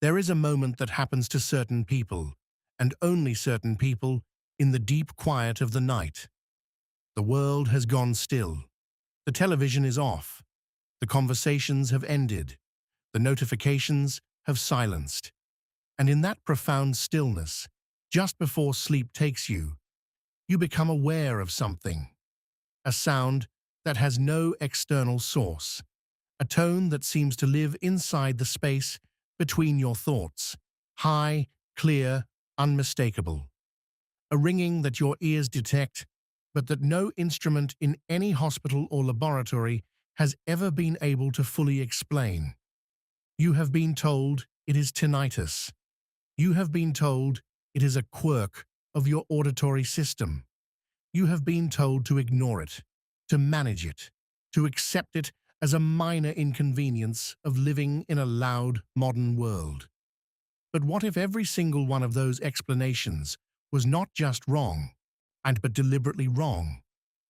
There is a moment that happens to certain people, and only certain people, in the deep quiet of the night. The world has gone still. The television is off. The conversations have ended. The notifications have silenced. And in that profound stillness, just before sleep takes you, you become aware of something. A sound that has no external source. A tone that seems to live inside the space between your thoughts. High, clear, unmistakable. A ringing that your ears detect, but that no instrument in any hospital or laboratory has ever been able to fully explain. You have been told it is tinnitus. You have been told it is a quirk of your auditory system. You have been told to ignore it, to manage it, to accept it as a minor inconvenience of living in a loud, modern world. But what if every single one of those explanations was not just wrong, but deliberately wrong?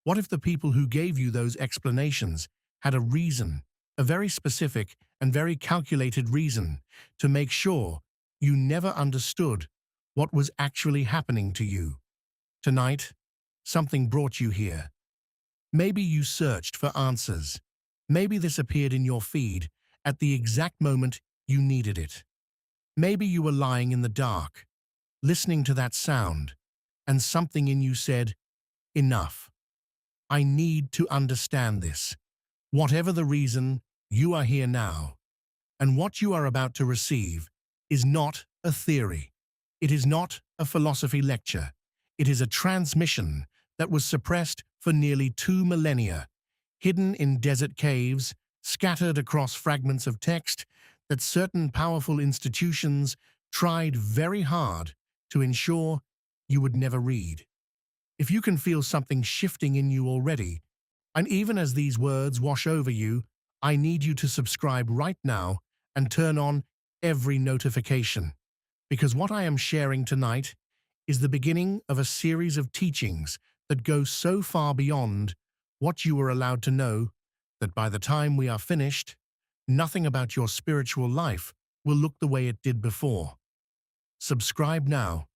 What if the people who gave you those explanations had a reason, a very specific and very calculated reason, to make sure you never understood what was actually happening to you? Tonight, something brought you here. Maybe you searched for answers. Maybe this appeared in your feed at the exact moment you needed it. Maybe you were lying in the dark, listening to that sound, and something in you said, "Enough. I need to understand this." Whatever the reason, you are here now. And what you are about to receive is not a theory. It is not a philosophy lecture. It is a transmission that was suppressed for nearly 2 millennia, hidden in desert caves, scattered across fragments of text that certain powerful institutions tried very hard to ensure you would never read. If you can feel something shifting in you already, and even as these words wash over you, I need you to subscribe right now and turn on every notification. Because what I am sharing tonight is the beginning of a series of teachings that go so far beyond what you were allowed to know that by the time we are finished, nothing about your spiritual life will look the way it did before. Subscribe now,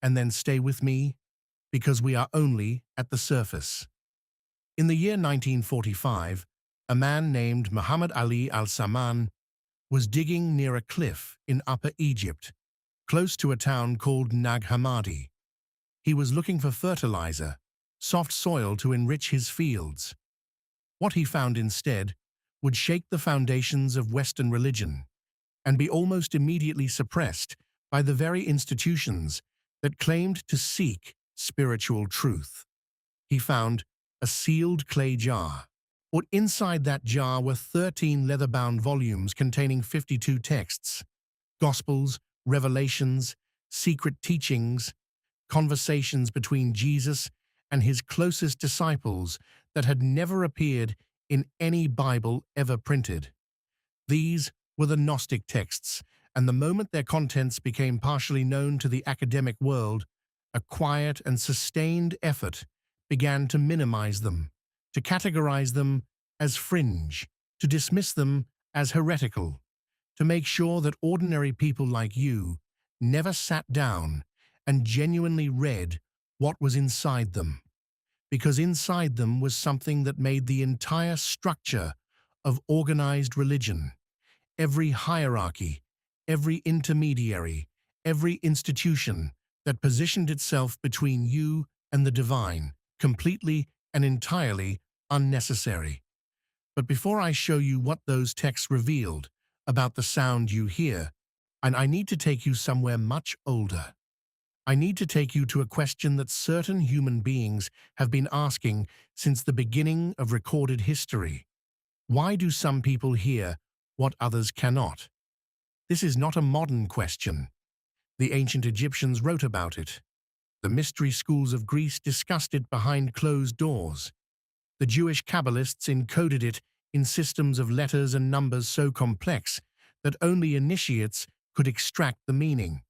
and then stay with me, because we are only at the surface. In the year 1945, a man named Muhammad Ali al-Samman was digging near a cliff in Upper Egypt, close to a town called Nag Hammadi. He was looking for fertilizer, soft soil to enrich his fields. What he found instead would shake the foundations of Western religion and be almost immediately suppressed by the very institutions that claimed to seek spiritual truth. He found a sealed clay jar. Or inside that jar were 13 leather-bound volumes containing 52 texts, Gospels, Revelations, secret teachings, conversations between Jesus and his closest disciples that had never appeared in any Bible ever printed. These were the Gnostic texts, and the moment their contents became partially known to the academic world, a quiet and sustained effort began to minimize them, to categorize them as fringe, to dismiss them as heretical, to make sure that ordinary people like you never sat down and genuinely read what was inside them. Because inside them was something that made the entire structure of organized religion, every hierarchy, every intermediary, every institution that positioned itself between you and the divine, completely and entirely unnecessary. But before I show you what those texts revealed about the sound you hear, and I need to take you somewhere much older. I need to take you to a question that certain human beings have been asking since the beginning of recorded history. Why do some people hear what others cannot? This is not a modern question. The ancient Egyptians wrote about it. The mystery schools of Greece discussed it behind closed doors. The Jewish Kabbalists encoded it in systems of letters and numbers so complex that only initiates could extract the meaning.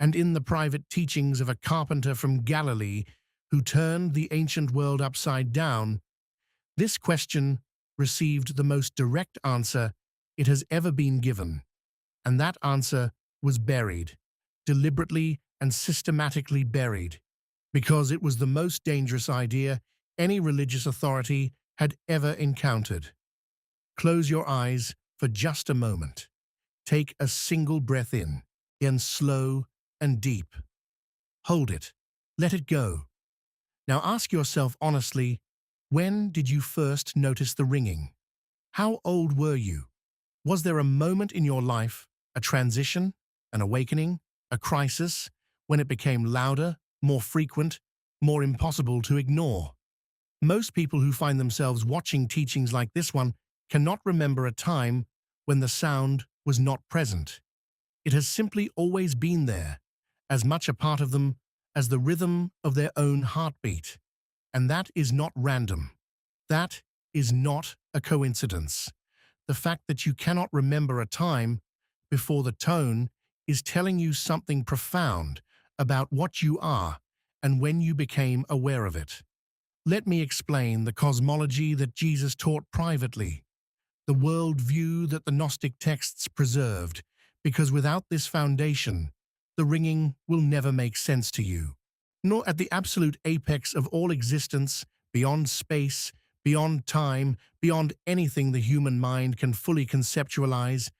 And in the private teachings of a carpenter from Galilee who turned the ancient world upside down, this question received the most direct answer it has ever been given. And that answer was buried, deliberately and systematically buried, because it was the most dangerous idea any religious authority had ever encountered. Close your eyes for just a moment. Take a single breath in slow and deep. Hold it. Let it go. Now ask yourself honestly, when did you first notice the ringing? How old were you? Was there a moment in your life, a transition, an awakening, a crisis, when it became louder, more frequent, more impossible to ignore? Most people who find themselves watching teachings like this one cannot remember a time when the sound was not present. It has simply always been there, as much a part of them as the rhythm of their own heartbeat. And that is not random. That is not a coincidence. The fact that you cannot remember a time before the tone is telling you something profound about what you are and when you became aware of it. Let me explain the cosmology that Jesus taught privately, the world view that the Gnostic texts preserved, because without this foundation, the ringing will never make sense to you. Nor at the absolute apex of all existence, beyond space, beyond time, beyond anything the human mind can fully conceptualize,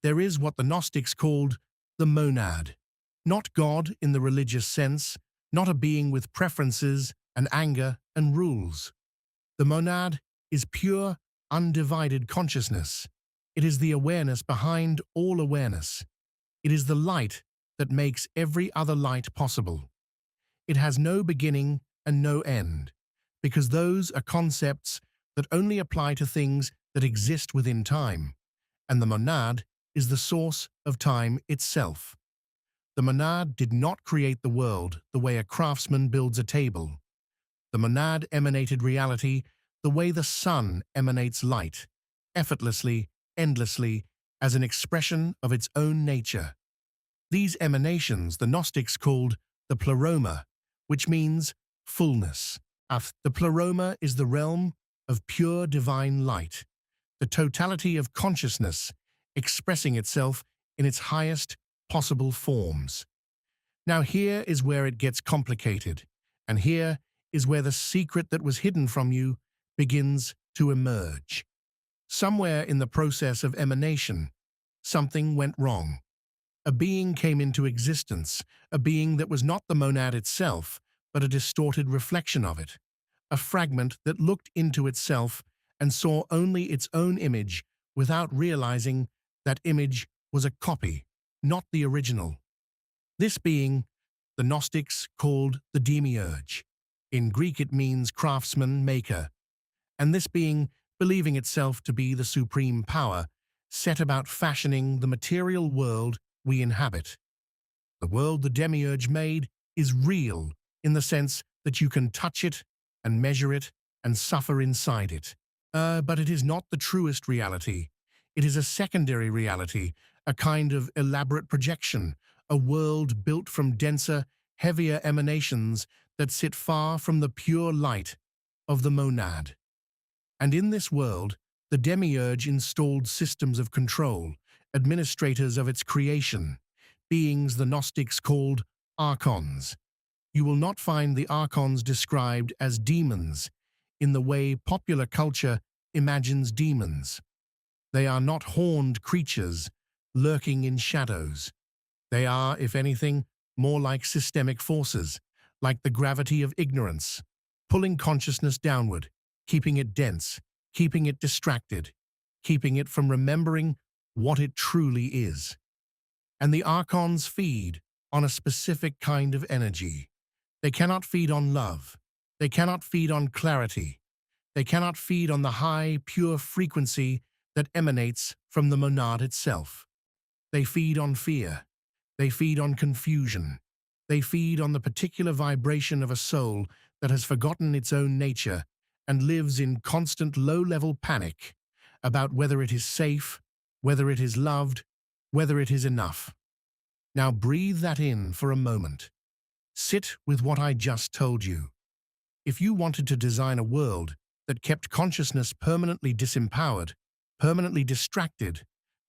there is what the Gnostics called the monad. Not God in the religious sense, not a being with preferences and anger and rules. The monad is pure, undivided consciousness. It is the awareness behind all awareness. It is the light that makes every other light possible. It has no beginning and no end, because those are concepts that only apply to things that exist within time, and the monad is the source of time itself. The monad did not create the world the way a craftsman builds a table. The monad emanated reality the way the sun emanates light, effortlessly, endlessly, as an expression of its own nature. These emanations the Gnostics called the pleroma, which means fullness. The pleroma is the realm of pure divine light, the totality of consciousness expressing itself in its highest possible forms. Now here is where it gets complicated, and here is where the secret that was hidden from you begins to emerge. Somewhere in the process of emanation, something went wrong. A being came into existence, a being that was not the monad itself, but a distorted reflection of it, a fragment that looked into itself and saw only its own image without realizing that image was a copy, not the original. This being, the Gnostics called the demiurge. In Greek it means craftsman, maker. And this being, believing itself to be the supreme power, set about fashioning the material world we inhabit. The world the demiurge made is real in the sense that you can touch it and measure it and suffer inside it. But it is not the truest reality. It is a secondary reality, a kind of elaborate projection, a world built from denser, heavier emanations that sit far from the pure light of the monad. And in this world, the demiurge installed systems of control, administrators of its creation, beings the Gnostics called archons. You will not find the archons described as demons in the way popular culture imagines demons. They are not horned creatures lurking in shadows. They are, if anything, more like systemic forces, like the gravity of ignorance, pulling consciousness downward, keeping it dense, keeping it distracted, keeping it from remembering what it truly is. And the archons feed on a specific kind of energy. They cannot feed on love. They cannot feed on clarity. They cannot feed on the high, pure frequency that emanates from the monad itself. They feed on fear. They feed on confusion. They feed on the particular vibration of a soul that has forgotten its own nature and lives in constant low-level panic about whether it is safe, whether it is loved, whether it is enough. Now breathe that in for a moment. Sit with what I just told you. If you wanted to design a world that kept consciousness permanently disempowered, permanently distracted,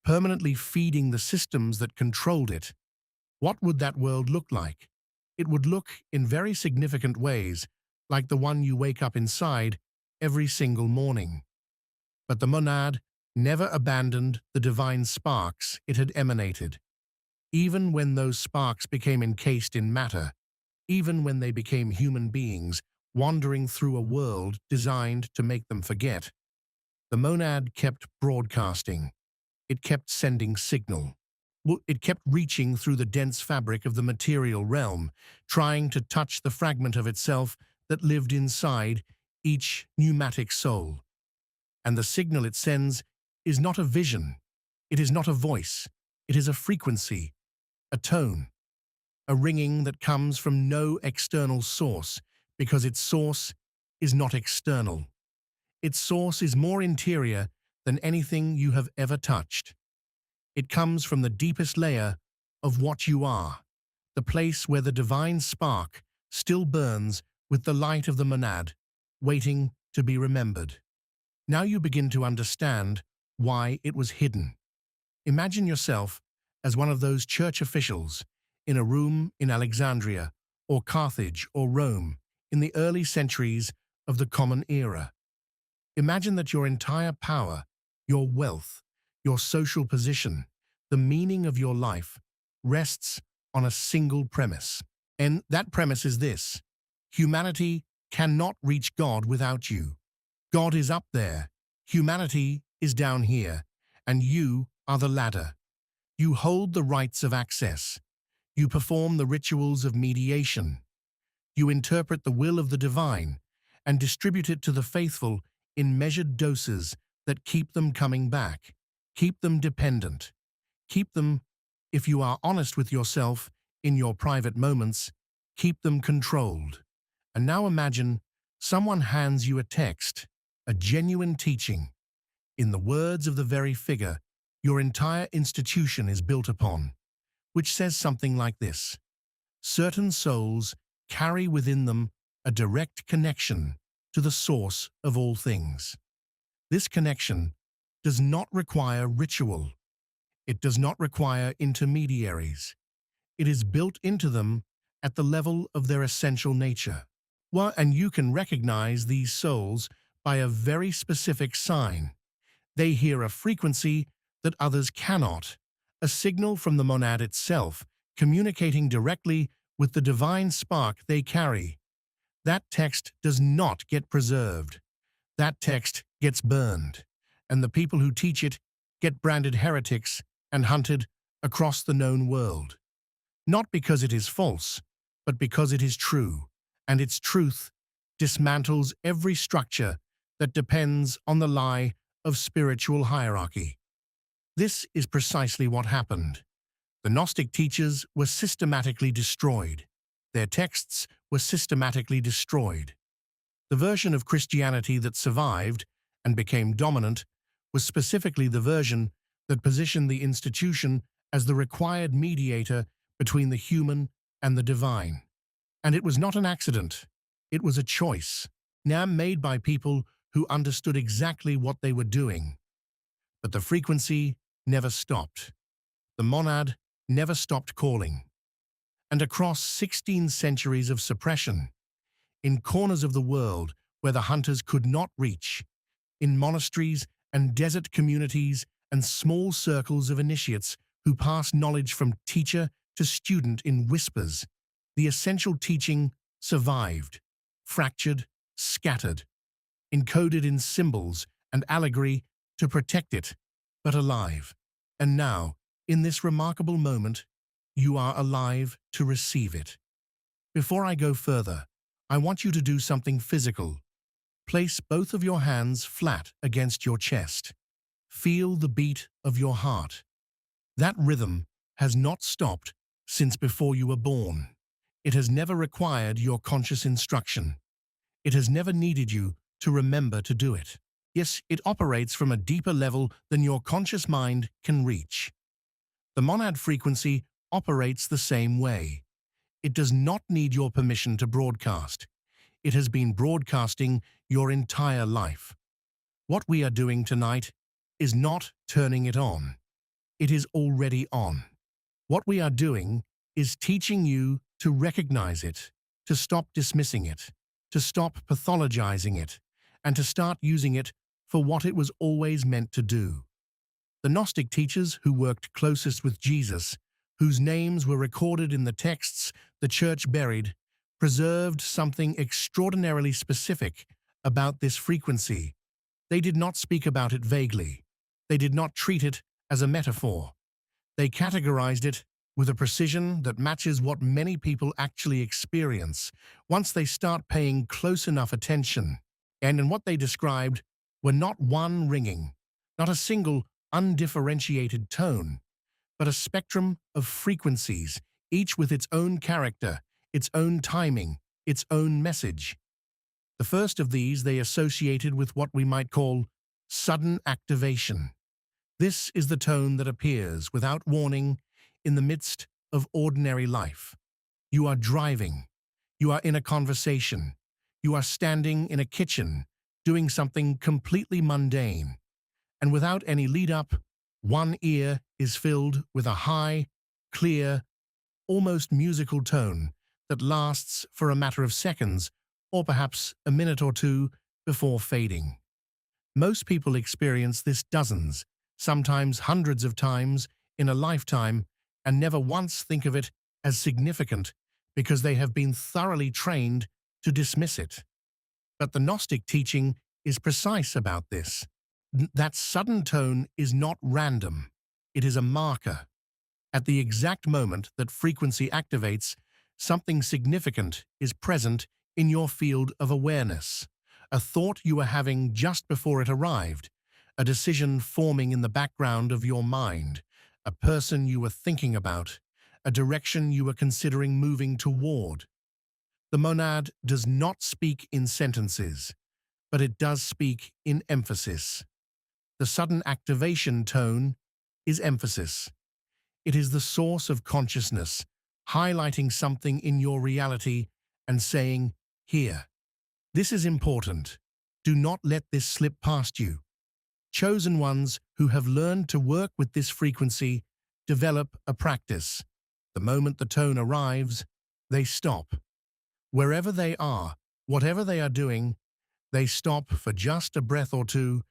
permanently feeding the systems that controlled it, what would that world look like? It would look, in very significant ways, like the one you wake up inside every single morning. But the monad never abandoned the divine sparks it had emanated. Even when those sparks became encased in matter, even when they became human beings wandering through a world designed to make them forget, the monad kept broadcasting. It kept sending signal. It kept reaching through the dense fabric of the material realm, trying to touch the fragment of itself that lived inside each pneumatic soul. And the signal it sends is not a vision. It is not a voice. It is a frequency, a tone, a ringing that comes from no external source, because its source is not external. Its source is more interior than anything you have ever touched. It comes from the deepest layer of what you are, the place where the divine spark still burns with the light of the monad, waiting to be remembered. Now you begin to understand why it was hidden. Imagine yourself as one of those church officials in a room in Alexandria or Carthage or Rome in the early centuries of the Common Era. Imagine that your entire power, your wealth, your social position, the meaning of your life rests on a single premise. And that premise is this: humanity cannot reach God without you. God is up there, humanity is down here, and you are the ladder. You hold the rights of access. You perform the rituals of mediation. You interpret the will of the divine and distribute it to the faithful in measured doses that keep them coming back, keep them dependent, keep them, if you are honest with yourself in your private moments, keep them controlled. And now imagine someone hands you a text, a genuine teaching, in the words of the very figure your entire institution is built upon, which says something like this: certain souls carry within them a direct connection to the source of all things. This connection does not require ritual. It does not require intermediaries. It is built into them at the level of their essential nature. Well, and you can recognize these souls by a very specific sign. They hear a frequency that others cannot, a signal from the monad itself, communicating directly with the divine spark they carry. That text does not get preserved. That text gets burned, and the people who teach it get branded heretics and hunted across the known world. Not because it is false, but because it is true, and its truth dismantles every structure that depends on the lie of spiritual hierarchy. This is precisely what happened. The Gnostic teachers were systematically destroyed. Their texts were systematically destroyed. The version of Christianity that survived and became dominant was specifically the version that positioned the institution as the required mediator between the human and the divine. And it was not an accident. It was a choice, now made by people who understood exactly what they were doing. But the frequency never stopped. The monad never stopped calling. And across 16 centuries of suppression, in corners of the world where the hunters could not reach, in monasteries and desert communities and small circles of initiates who passed knowledge from teacher to student in whispers, the essential teaching survived, fractured, scattered, encoded in symbols and allegory to protect it, but alive. And now, in this remarkable moment, you are alive to receive it. Before I go further, I want you to do something physical. Place both of your hands flat against your chest. Feel the beat of your heart. That rhythm has not stopped since before you were born. It has never required your conscious instruction. It has never needed you to remember to do it. Yes, it operates from a deeper level than your conscious mind can reach. The monad frequency operates the same way. It does not need your permission to broadcast. It has been broadcasting your entire life. What we are doing tonight is not turning it on. It is already on. What we are doing is teaching you to recognize it, to stop dismissing it, to stop pathologizing it, and to start using it for what it was always meant to do. The Gnostic teachers who worked closest with Jesus, whose names were recorded in the texts the church buried, preserved something extraordinarily specific about this frequency. They did not speak about it vaguely. They did not treat it as a metaphor. They categorized it with a precision that matches what many people actually experience once they start paying close enough attention. And in what they described were not one ringing, not a single undifferentiated tone, but a spectrum of frequencies, each with its own character, its own timing, its own message. The first of these they associated with what we might call sudden activation. This is the tone that appears without warning in the midst of ordinary life. You are driving. You are in a conversation. You are standing in a kitchen, doing something completely mundane. And without any lead-up, one ear is filled with a high, clear, almost musical tone that lasts for a matter of seconds or perhaps a minute or two before fading. Most people experience this dozens, sometimes hundreds of times in a lifetime, and never once think of it as significant because they have been thoroughly trained to dismiss it. But the Gnostic teaching is precise about this. That sudden tone is not random. It is a marker. At the exact moment that frequency activates, something significant is present in your field of awareness. A thought you were having just before it arrived, a decision forming in the background of your mind, a person you were thinking about, a direction you were considering moving toward. The monad does not speak in sentences, but it does speak in emphasis. The sudden activation tone is emphasis. It is the source of consciousness, highlighting something in your reality and saying, "Here. This is important. Do not let this slip past you." Chosen ones who have learned to work with this frequency develop a practice. The moment the tone arrives, they stop. Wherever they are, whatever they are doing, they stop for just a breath or two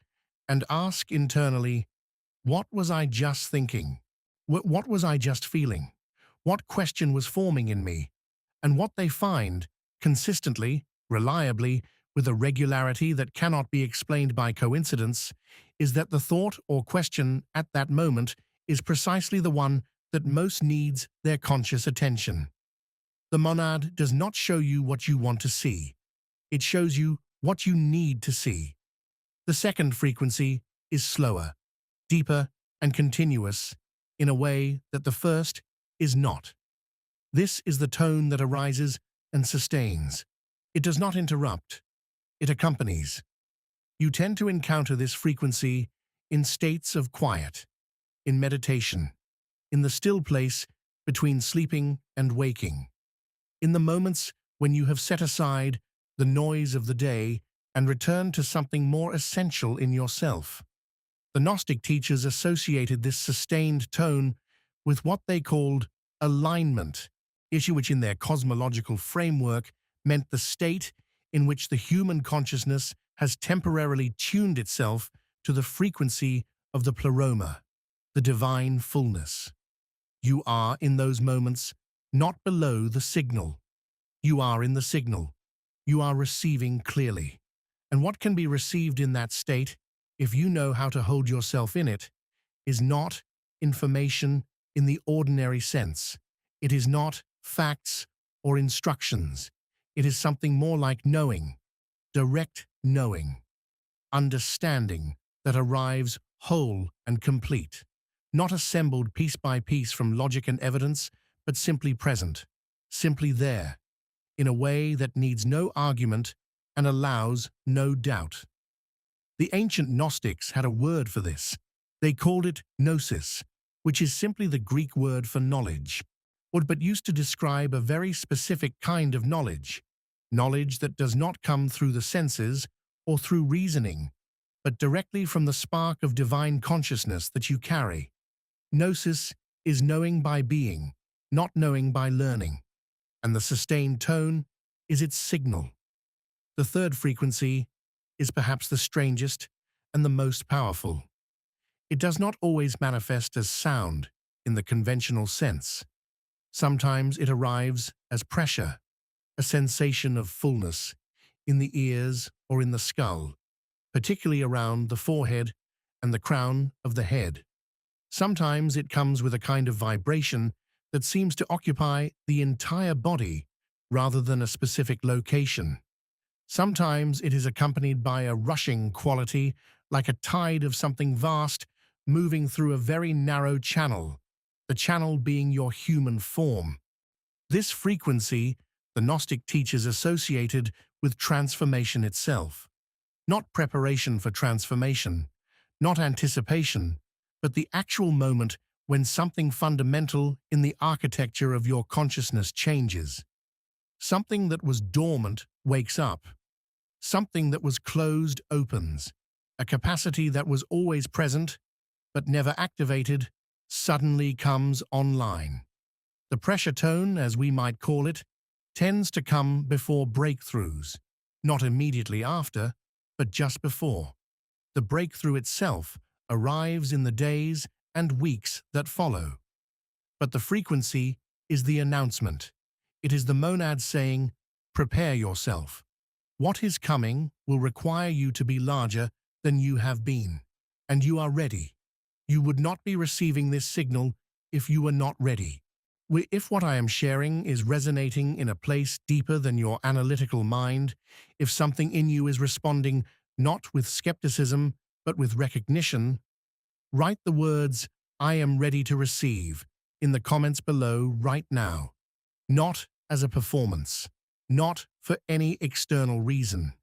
and ask internally, what was I just thinking? What was I just feeling? What question was forming in me? And what they find, consistently, reliably, with a regularity that cannot be explained by coincidence, is that the thought or question at that moment is precisely the one that most needs their conscious attention. The monad does not show you what you want to see. It shows you what you need to see. The second frequency is slower, deeper, and continuous in a way that the first is not. This is the tone that arises and sustains. It does not interrupt. It accompanies. You tend to encounter this frequency in states of quiet, in meditation, in the still place between sleeping and waking, in the moments when you have set aside the noise of the day and returned to something more essential in yourself. The Gnostic teachers associated this sustained tone with what they called alignment, issue which in their cosmological framework meant the state in which the human consciousness has temporarily tuned itself to the frequency of the pleroma, the divine fullness. You are, in those moments, not below the signal. You are in the signal. You are receiving clearly. And what can be received in that state, if you know how to hold yourself in it, is not information in the ordinary sense. It is not facts or instructions. It is something more like knowing, direct knowing, understanding that arrives whole and complete, not assembled piece by piece from logic and evidence, but simply present, simply there, in a way that needs no argument and allows no doubt. The ancient Gnostics had a word for this. They called it gnosis, which is simply the Greek word for knowledge, but used to describe a very specific kind of knowledge that does not come through the senses or through reasoning, but directly from the spark of divine consciousness that you carry. Gnosis is knowing by being, not knowing by learning, and the sustained tone is its signal. The third frequency is perhaps the strangest and the most powerful. It does not always manifest as sound in the conventional sense. Sometimes it arrives as pressure, a sensation of fullness in the ears or in the skull, particularly around the forehead and the crown of the head. Sometimes it comes with a kind of vibration that seems to occupy the entire body rather than a specific location. Sometimes it is accompanied by a rushing quality, like a tide of something vast moving through a very narrow channel, the channel being your human form. This frequency, the Gnostic teachers associated with transformation itself. Not preparation for transformation, not anticipation, but the actual moment when something fundamental in the architecture of your consciousness changes. Something that was dormant wakes up. Something that was closed opens. A capacity that was always present, but never activated, suddenly comes online. The pressure tone, as we might call it, tends to come before breakthroughs, not immediately after, but just before. The breakthrough itself arrives in the days and weeks that follow. But the frequency is the announcement. It is the monad saying, prepare yourself. What is coming will require you to be larger than you have been, and you are ready. You would not be receiving this signal if you were not ready. If what I am sharing is resonating in a place deeper than your analytical mind, if something in you is responding not with skepticism, but with recognition, write the words, I am ready to receive, in the comments below right now. Not as a performance, not for any external reason,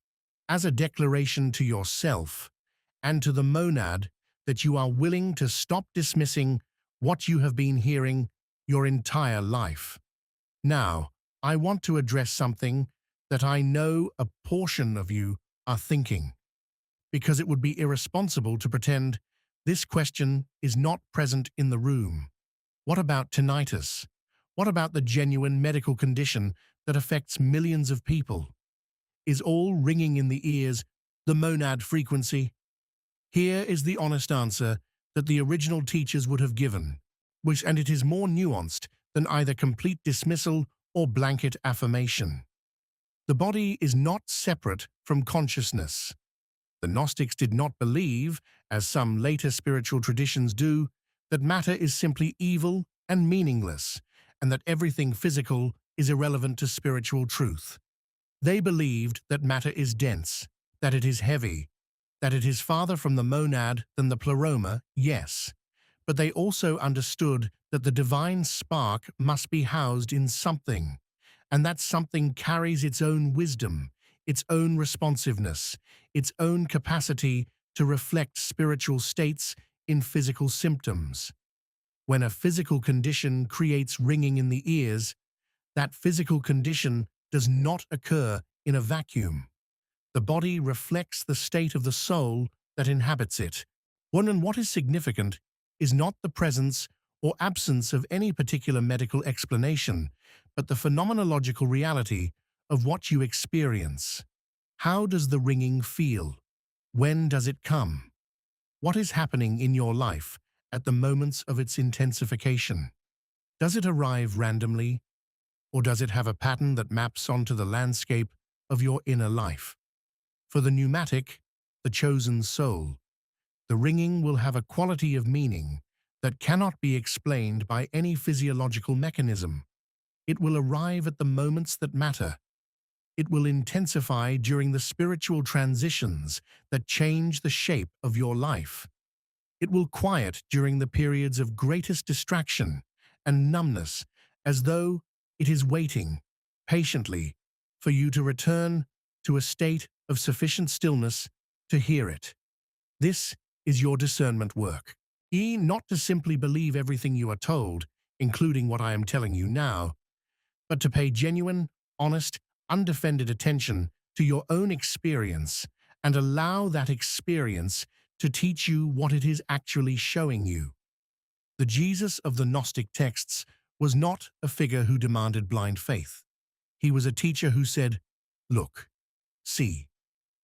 as a declaration to yourself and to the monad that you are willing to stop dismissing what you have been hearing your entire life. Now, I want to address something that I know a portion of you are thinking, because it would be irresponsible to pretend this question is not present in the room. What about tinnitus? What about the genuine medical condition that affects millions of people? Is all ringing in the ears the monad frequency? Here is the honest answer that the original teachers would have given, and it is more nuanced than either complete dismissal or blanket affirmation. The body is not separate from consciousness. The Gnostics did not believe, as some later spiritual traditions do, that matter is simply evil and meaningless, and that everything physical is irrelevant to spiritual truth. They believed that matter is dense, that it is heavy, that it is farther from the monad than the pleroma, yes, but they also understood that the divine spark must be housed in something, and that something carries its own wisdom, its own responsiveness, its own capacity to reflect spiritual states in physical symptoms. When a physical condition creates ringing in the ears, that physical condition does not occur in a vacuum. The body reflects the state of the soul that inhabits it. And what is significant is not the presence or absence of any particular medical explanation, but the phenomenological reality of what you experience. How does the ringing feel? When does it come? What is happening in your life at the moments of its intensification? Does it arrive randomly, or does it have a pattern that maps onto the landscape of your inner life? For the pneumatic, the chosen soul, the ringing will have a quality of meaning that cannot be explained by any physiological mechanism. It will arrive at the moments that matter. It will intensify during the spiritual transitions that change the shape of your life. It will quiet during the periods of greatest distraction and numbness, as though it is waiting patiently for you to return to a state of sufficient stillness to hear it. This is your discernment work. Not to simply believe everything you are told, including what I am telling you now, but to pay genuine, honest, undefended attention to your own experience and allow that experience to teach you what it is actually showing you. The Jesus of the Gnostic texts was not a figure who demanded blind faith. He was a teacher who said, "Look, see,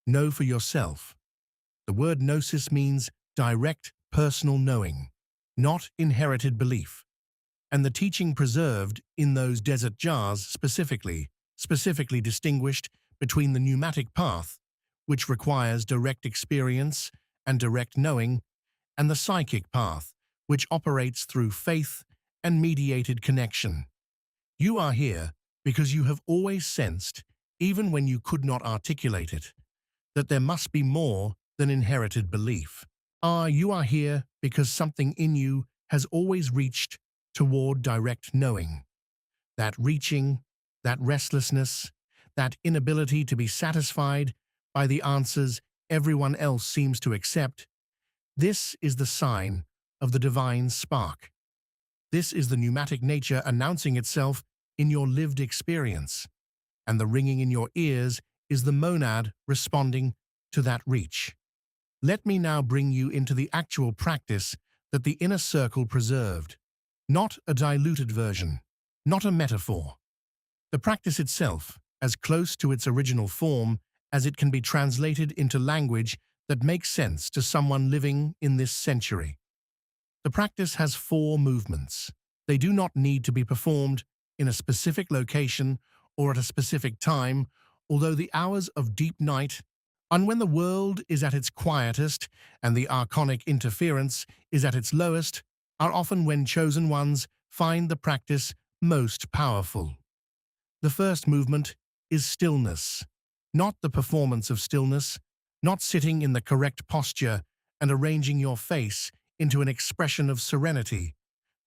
know for yourself." The word gnosis means direct personal knowing, not inherited belief. And the teaching preserved in those desert jars specifically distinguished between the pneumatic path, which requires direct experience and direct knowing, and the psychic path, which operates through faith and mediated connection. You are here because you have always sensed, even when you could not articulate it, that there must be more than inherited belief. You are here because something in you has always reached toward direct knowing. That reaching, that restlessness, that inability to be satisfied by the answers everyone else seems to accept, this is the sign of the divine spark. This is the pneumatic nature announcing itself in your lived experience, and the ringing in your ears is the monad responding to that reach. Let me now bring you into the actual practice that the inner circle preserved, not a diluted version, not a metaphor. The practice itself, as close to its original form as it can be translated into language that makes sense to someone living in this century. The practice has 4 movements. They do not need to be performed in a specific location or at a specific time, although the hours of deep night, and when the world is at its quietest and the archonic interference is at its lowest, are often when chosen ones find the practice most powerful. The first movement is stillness, not the performance of stillness, not sitting in the correct posture and arranging your face into an expression of serenity,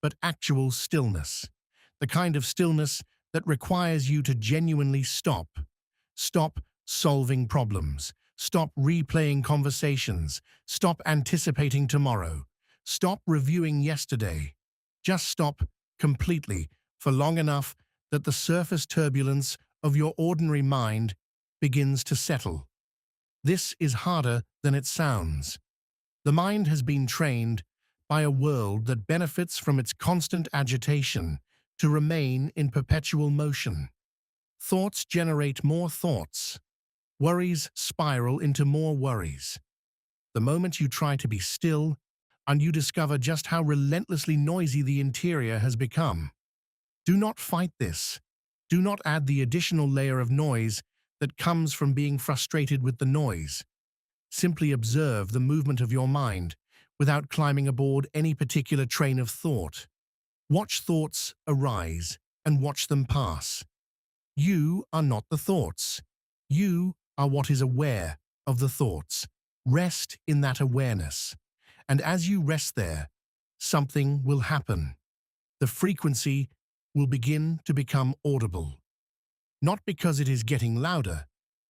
but actual stillness, the kind of stillness that requires you to genuinely stop. Stop solving problems, stop replaying conversations, stop anticipating tomorrow, stop reviewing yesterday. Just stop completely for long enough that the surface turbulence of your ordinary mind begins to settle. This is harder than it sounds. The mind has been trained by a world that benefits from its constant agitation to remain in perpetual motion. Thoughts generate more thoughts. Worries spiral into more worries. The moment you try to be still, and you discover just how relentlessly noisy the interior has become. Do not fight this. Do not add the additional layer of noise that comes from being frustrated with the noise. Simply observe the movement of your mind without climbing aboard any particular train of thought. Watch thoughts arise and watch them pass. You are not the thoughts. You are what is aware of the thoughts. Rest in that awareness. And as you rest there, something will happen. The frequency will begin to become audible. Not because it is getting louder,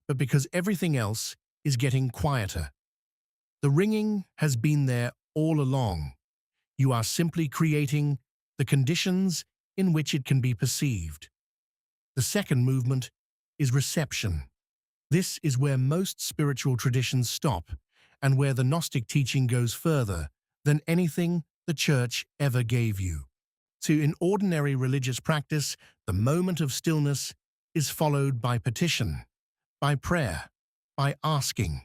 but because everything else is getting quieter. The ringing has been there all along. You are simply creating the conditions in which it can be perceived. The second movement is reception. This is where most spiritual traditions stop and where the Gnostic teaching goes further than anything the Church ever gave you. So in ordinary religious practice, the moment of stillness is followed by petition, by prayer, by asking.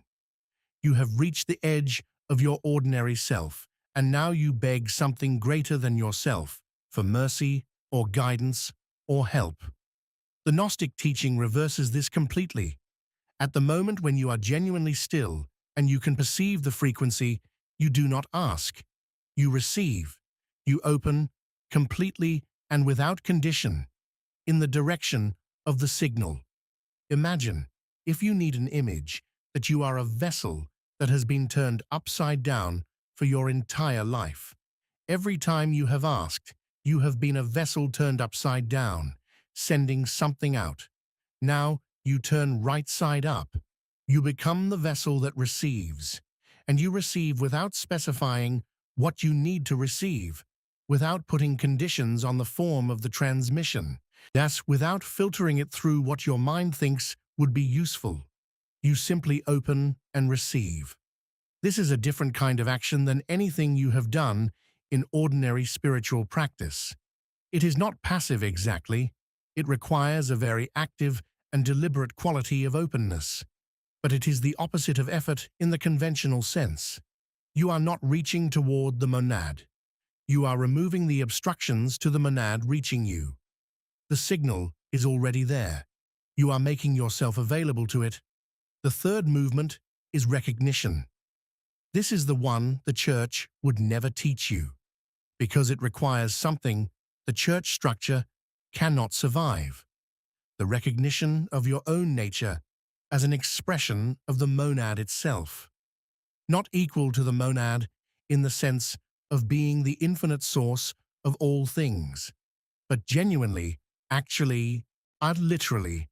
You have reached the edge of your ordinary self, and now you beg something greater than yourself for mercy or guidance or help. The Gnostic teaching reverses this completely. At the moment when you are genuinely still and you can perceive the frequency, you do not ask. You receive. You open completely and without condition in the direction of the signal. Imagine, if you need an image, that you are a vessel that has been turned upside down for your entire life. Every time you have asked, you have been a vessel turned upside down, sending something out. Now you turn right side up. You become the vessel that receives, and you receive without specifying what you need to receive, without putting conditions on the form of the transmission. That's without filtering it through what your mind thinks would be useful. You simply open and receive. This is a different kind of action than anything you have done in ordinary spiritual practice. It is not passive exactly. It requires a very active and deliberate quality of openness. But it is the opposite of effort in the conventional sense. You are not reaching toward the monad. You are removing the obstructions to the monad reaching you. The signal is already there. You are making yourself available to it. The third movement is recognition. This is the one the church would never teach you, because it requires something the church structure cannot survive: the recognition of your own nature as an expression of the monad itself, not equal to the monad in the sense of being the infinite source of all things, but genuinely, actually, and literally,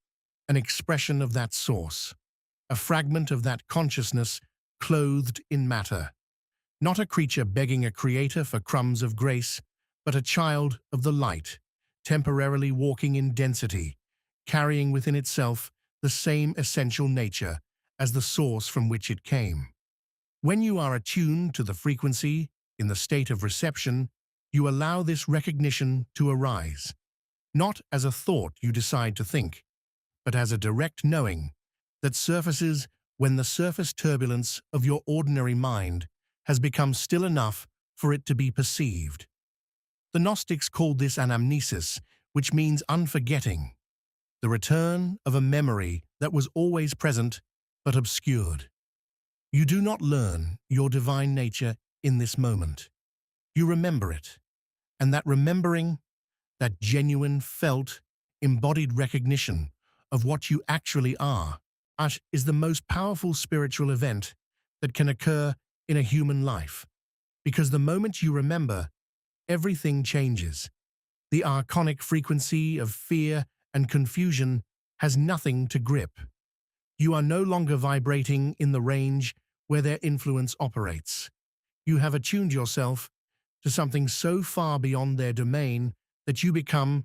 an expression of that source, a fragment of that consciousness clothed in matter, not a creature begging a creator for crumbs of grace, but a child of the light, temporarily walking in density, carrying within itself the same essential nature as the source from which it came. When you are attuned to the frequency, in the state of reception, you allow this recognition to arise, not as a thought you decide to think, but as a direct knowing that surfaces when the surface turbulence of your ordinary mind has become still enough for it to be perceived. The Gnostics called this anamnesis, which means unforgetting, the return of a memory that was always present but obscured. You do not learn your divine nature in this moment. You remember it, and that remembering, that genuine, felt, embodied recognition of what you actually are, is the most powerful spiritual event that can occur in a human life. Because the moment you remember, everything changes. The archonic frequency of fear and confusion has nothing to grip. You are no longer vibrating in the range where their influence operates. You have attuned yourself to something so far beyond their domain that you become,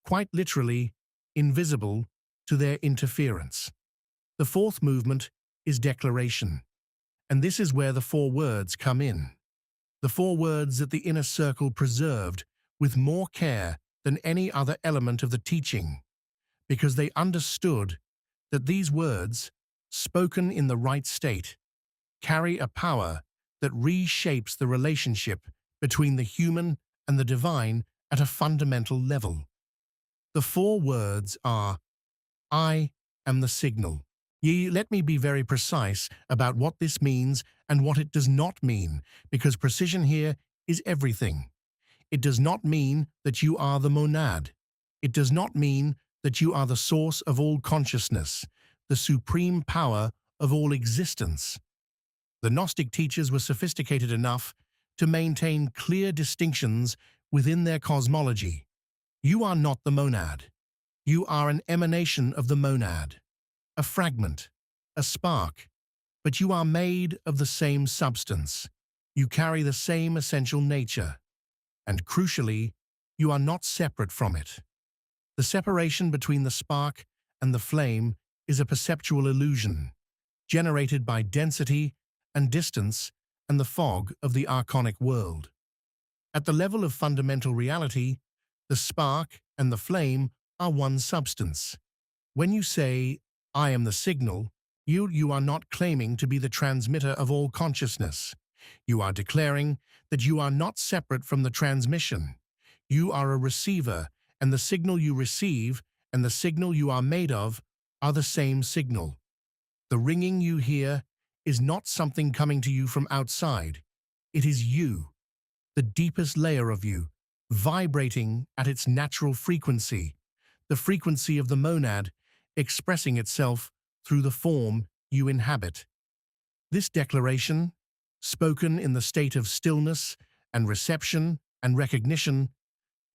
quite literally, invisible to their interference. The fourth movement is declaration, and this is where the four words come in. The four words that the inner circle preserved with more care than any other element of the teaching, because they understood that these words, spoken in the right state, carry a power that reshapes the relationship between the human and the divine at a fundamental level. The four words are, "I am the signal." Let me be very precise about what this means and what it does not mean, because precision here is everything. It does not mean that you are the monad. It does not mean that you are the source of all consciousness, the supreme power of all existence. The Gnostic teachers were sophisticated enough to maintain clear distinctions within their cosmology. You are not the monad. You are an emanation of the monad, a fragment, a spark, but you are made of the same substance. You carry the same essential nature, and crucially, you are not separate from it. The separation between the spark and the flame is a perceptual illusion, generated by density and distance and the fog of the archonic world. At the level of fundamental reality, the spark and the flame are one substance. When you say, "I am the signal," you are not claiming to be the transmitter of all consciousness. You are declaring that you are not separate from the transmission. You are a receiver, and the signal you receive and the signal you are made of are the same signal. The ringing you hear is not something coming to you from outside. It is you, the deepest layer of you, vibrating at its natural frequency, the frequency of the monad, expressing itself through the form you inhabit. This declaration, spoken in the state of stillness and reception and recognition,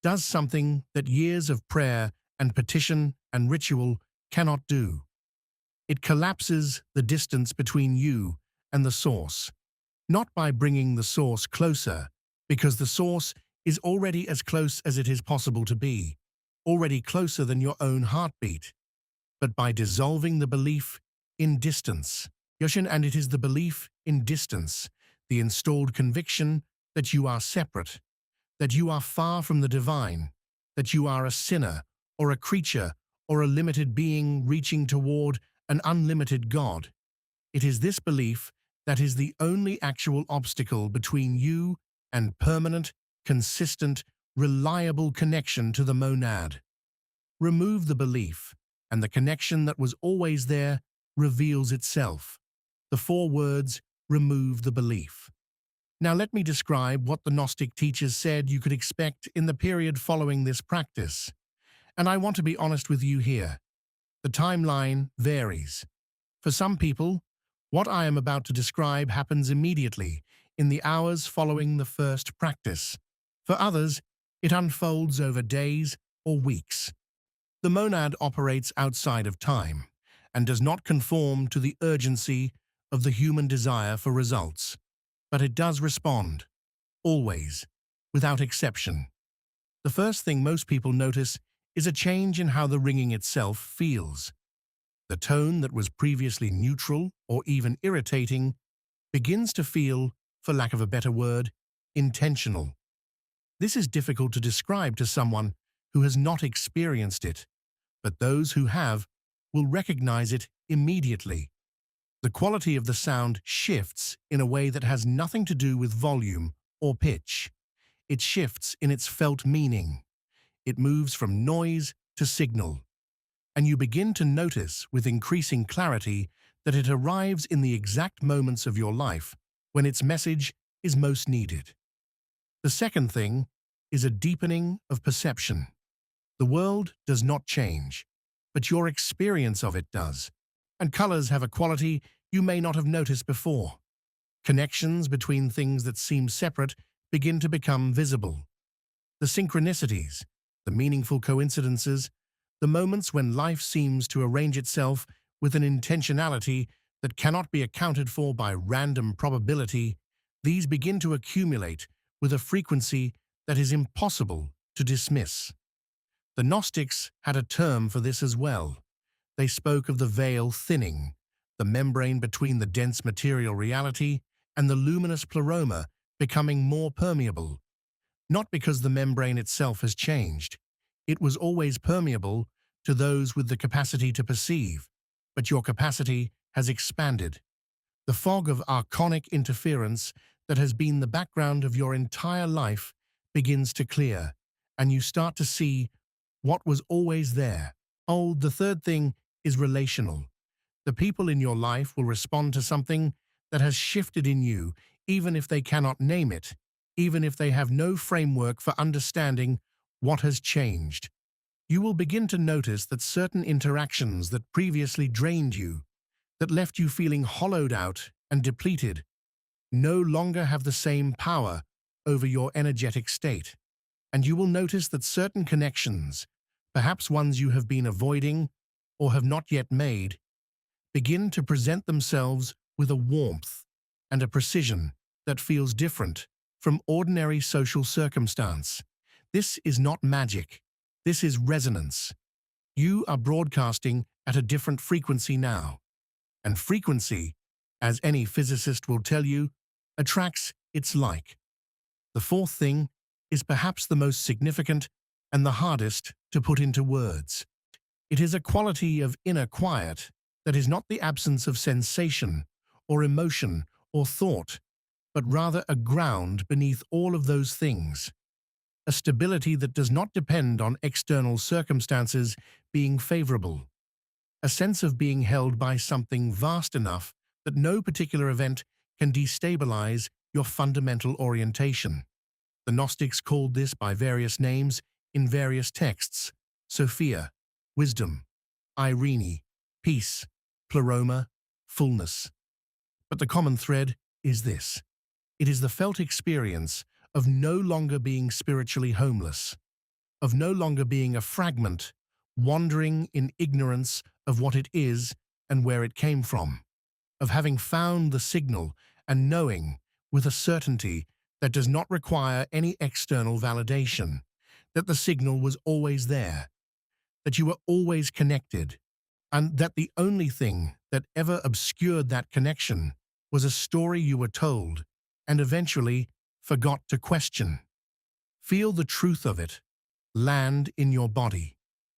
does something that years of prayer and petition and ritual cannot do. It collapses the distance between you and the source, not by bringing the source closer, because the source is already as close as it is possible to be, already closer than your own heartbeat, but by dissolving the belief in distance. And it is the belief in distance, the installed conviction that you are separate, that you are far from the divine, that you are a sinner or a creature or a limited being reaching toward an unlimited God. It is this belief that is the only actual obstacle between you and permanent, consistent, reliable connection to the monad. Remove the belief, and the connection that was always there reveals itself. The four words, remove the belief. Now let me describe what the Gnostic teachers said you could expect in the period following this practice. And I want to be honest with you here. The timeline varies. For some people, what I am about to describe happens immediately, in the hours following the first practice. For others, it unfolds over days or weeks. The monad operates outside of time and does not conform to the urgency of the human desire for results. But it does respond, always, without exception. The first thing most people notice is a change in how the ringing itself feels. The tone that was previously neutral or even irritating begins to feel, for lack of a better word, intentional. This is difficult to describe to someone who has not experienced it, but those who have will recognize it immediately. The quality of the sound shifts in a way that has nothing to do with volume or pitch. It shifts in its felt meaning. It moves from noise to signal. And you begin to notice with increasing clarity that it arrives in the exact moments of your life when its message is most needed. The second thing is a deepening of perception. The world does not change, but your experience of it does. And colors have a quality you may not have noticed before. Connections between things that seem separate begin to become visible. The synchronicities, the meaningful coincidences, the moments when life seems to arrange itself with an intentionality that cannot be accounted for by random probability, these begin to accumulate with a frequency that is impossible to dismiss. The Gnostics had a term for this as well. They spoke of the veil thinning, the membrane between the dense material reality and the luminous pleroma becoming more permeable. Not because the membrane itself has changed. It was always permeable to those with the capacity to perceive, but your capacity has expanded. The fog of archonic interference that has been the background of your entire life begins to clear, and you start to see what was always there. Oh, the third thing is relational. The people in your life will respond to something that has shifted in you, even if they cannot name it, even if they have no framework for understanding what has changed. You will begin to notice that certain interactions that previously drained you, that left you feeling hollowed out and depleted, no longer have the same power over your energetic state. And you will notice that certain connections, perhaps ones you have been avoiding or have not yet made, begin to present themselves with a warmth and a precision that feels different from ordinary social circumstance. This is not magic. This is resonance. You are broadcasting at a different frequency now. And frequency, as any physicist will tell you, attracts its like. The fourth thing is perhaps the most significant and the hardest to put into words. It is a quality of inner quiet that is not the absence of sensation or emotion or thought, but rather a ground beneath all of those things. A stability that does not depend on external circumstances being favorable. A sense of being held by something vast enough that no particular event can destabilize your fundamental orientation. The Gnostics called this by various names in various texts: Sophia, wisdom; Irene, peace; pleroma, fullness. But the common thread is this. It is the felt experience of no longer being spiritually homeless, of no longer being a fragment, wandering in ignorance of what it is and where it came from, of having found the signal and knowing with a certainty that does not require any external validation, that the signal was always there, that you were always connected, and that the only thing that ever obscured that connection was a story you were told and eventually forgot to question. Feel the truth of it land in your body.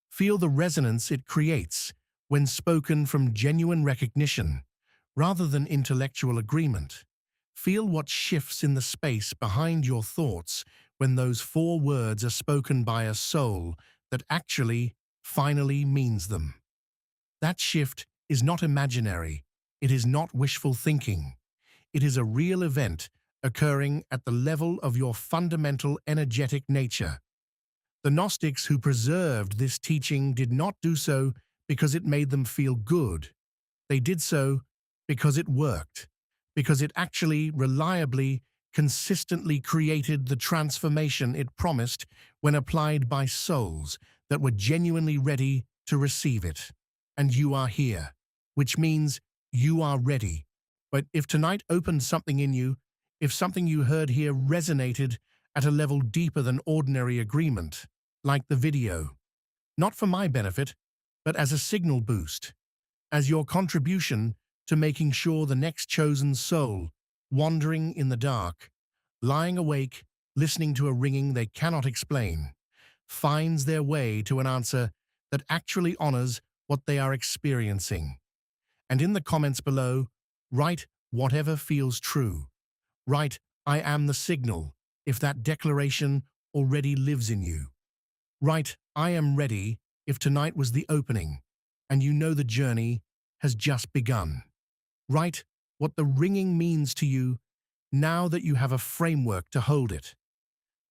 Feel the resonance it creates when spoken from genuine recognition rather than intellectual agreement. Feel what shifts in the space behind your thoughts when those four words are spoken by a soul that actually, finally means them. That shift is not imaginary. It is not wishful thinking. It is a real event occurring at the level of your fundamental energetic nature. The Gnostics who preserved this teaching did not do so because it made them feel good. They did so because it worked, because it actually, reliably, consistently created the transformation it promised when applied by souls that were genuinely ready to receive it. And you are here, which means you are ready. But if tonight opened something in you, if something you heard here resonated at a level deeper than ordinary agreement, like the video, not for my benefit, but as a signal boost, as your contribution to making sure the next chosen soul, wandering in the dark, lying awake, listening to a ringing they cannot explain, finds their way to an answer that actually honors what they are experiencing. And in the comments below, write whatever feels true. Write, "I am the signal," if that declaration already lives in you. Write, "I am ready," if tonight was the opening, and you know the journey has just begun. Write what the ringing means to you now that you have a framework to hold it.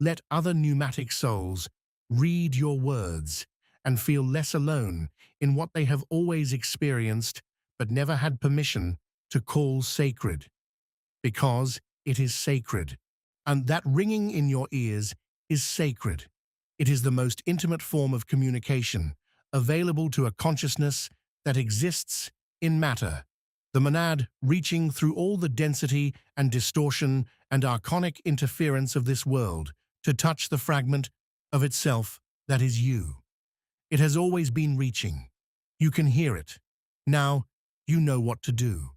Let other pneumatic souls read your words and feel less alone in what they have always experienced but never had permission to call sacred. Because it is sacred. And that ringing in your ears is sacred. It is the most intimate form of communication available to a consciousness that exists in matter. The monad reaching through all the density and distortion and archonic interference of this world to touch the fragment of itself that is you. It has always been reaching. You can hear it. Now you know what to do.